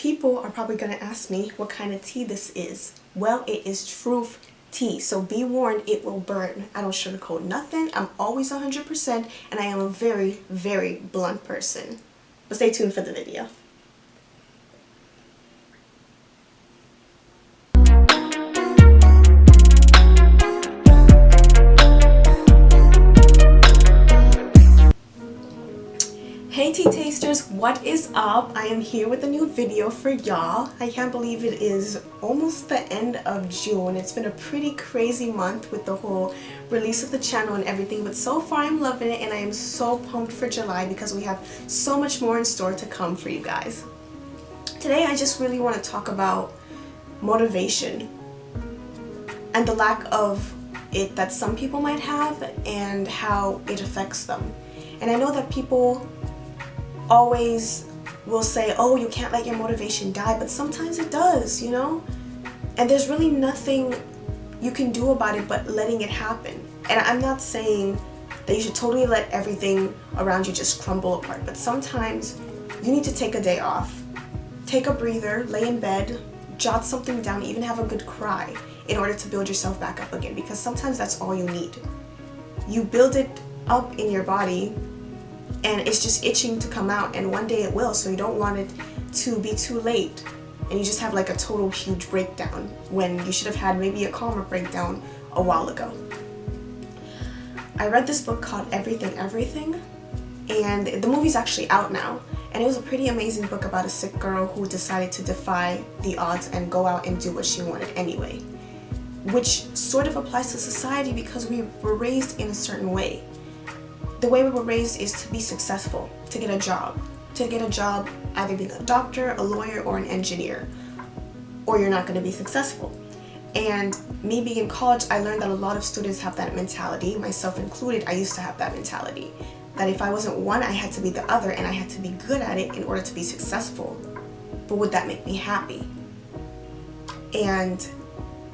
people are probably going to ask me what kind of tea this is. Well, it is truth tea, so be warned, it will burn. I don't sugarcoat nothing. I'm always 100%, and I am a very, very blunt person. But stay tuned for the video. Hey tea tasters, what is up? I am here with a new video for y'all. I can't believe it is almost the end of June. It's been a pretty crazy month with the whole release of the channel and everything, but so far I'm loving it, and I am so pumped for July because we have so much more in store to come for you guys. Today I just really want to talk about motivation and the lack of it that some people might have and how it affects them. And I know that people always will say, oh, you can't let your motivation die, but sometimes it does, you know? And there's really nothing you can do about it but letting it happen. And I'm not saying that you should totally let everything around you just crumble apart, but sometimes you need to take a day off, take a breather, lay in bed, jot something down, even have a good cry in order to build yourself back up again, because sometimes that's all you need. You build it up in your body and it's just itching to come out, and one day it will, so you don't want it to be too late and you just have like a total huge breakdown when you should have had maybe a calmer breakdown a while ago. I read this book called Everything, and the movie's actually out now, and it was a pretty amazing book about a sick girl who decided to defy the odds and go out and do what she wanted anyway, which sort of applies to society because we were raised in a certain way. The way we were raised is to be successful, to get a job either being a doctor, a lawyer, or an engineer, or you're not going to be successful. And me being in college, I learned that a lot of students have that mentality, myself included. I used to have that mentality, that if I wasn't one, I had to be the other, and I had to be good at it in order to be successful. But would that make me happy? And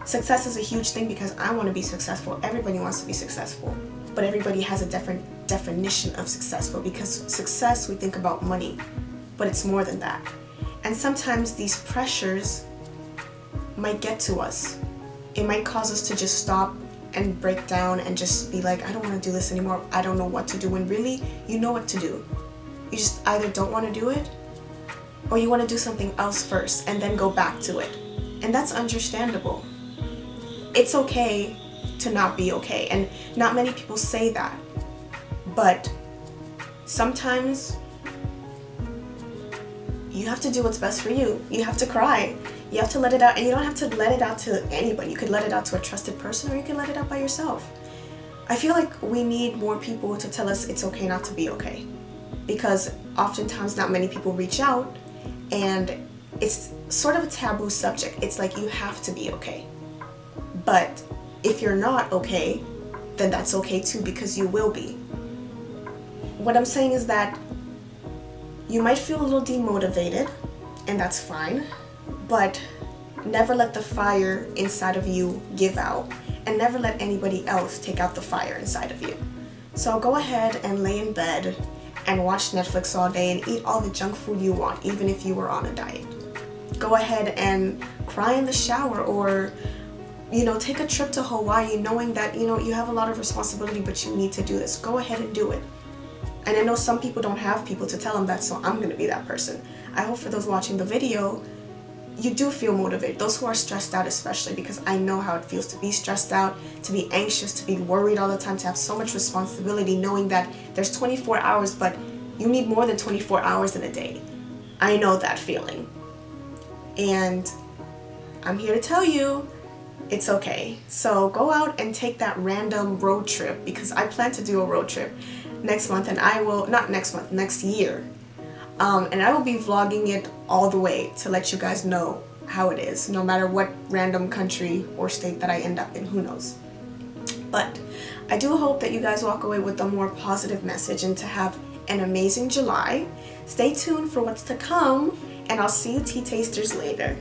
success is a huge thing because I want to be successful. Everybody wants to be successful, but everybody has a different definition of successful, because success, we think about money, but it's more than that. And sometimes these pressures might get to us. It might cause us to just stop and break down and just be like, I don't want to do this anymore, I don't know what to do, when really you know what to do. You just either don't want to do it, or you want to do something else first and then go back to it. And that's understandable. It's okay to not be okay, and not many people say that, but sometimes you have to do what's best for you. You have to cry, you have to let it out, and you don't have to let it out to anybody. You could let it out to a trusted person, or you can let it out by yourself. I feel like we need more people to tell us it's okay not to be okay, because oftentimes not many people reach out, and it's sort of a taboo subject. It's like you have to be okay. But if you're not okay, then that's okay too, because you will be. What I'm saying is that you might feel a little demotivated, and that's fine, but never let the fire inside of you give out, and never let anybody else take out the fire inside of you. So go ahead and lay in bed and watch Netflix all day and eat all the junk food you want, even if you were on a diet. Go ahead and cry in the shower, or take a trip to Hawaii knowing that, you have a lot of responsibility, but you need to do this. Go ahead and do it. And I know some people don't have people to tell them that, so I'm going to be that person. I hope for those watching the video, you do feel motivated. Those who are stressed out especially, because I know how it feels to be stressed out, to be anxious, to be worried all the time, to have so much responsibility, knowing that there's 24 hours, but you need more than 24 hours in a day. I know that feeling. And I'm here to tell you, it's okay. So go out and take that random road trip, because I plan to do a road trip next month, and next year. And I will be vlogging it all the way to let you guys know how it is, no matter what random country or state that I end up in, who knows. But I do hope that you guys walk away with a more positive message and to have an amazing July. Stay tuned for what's to come, and I'll see you tea tasters later.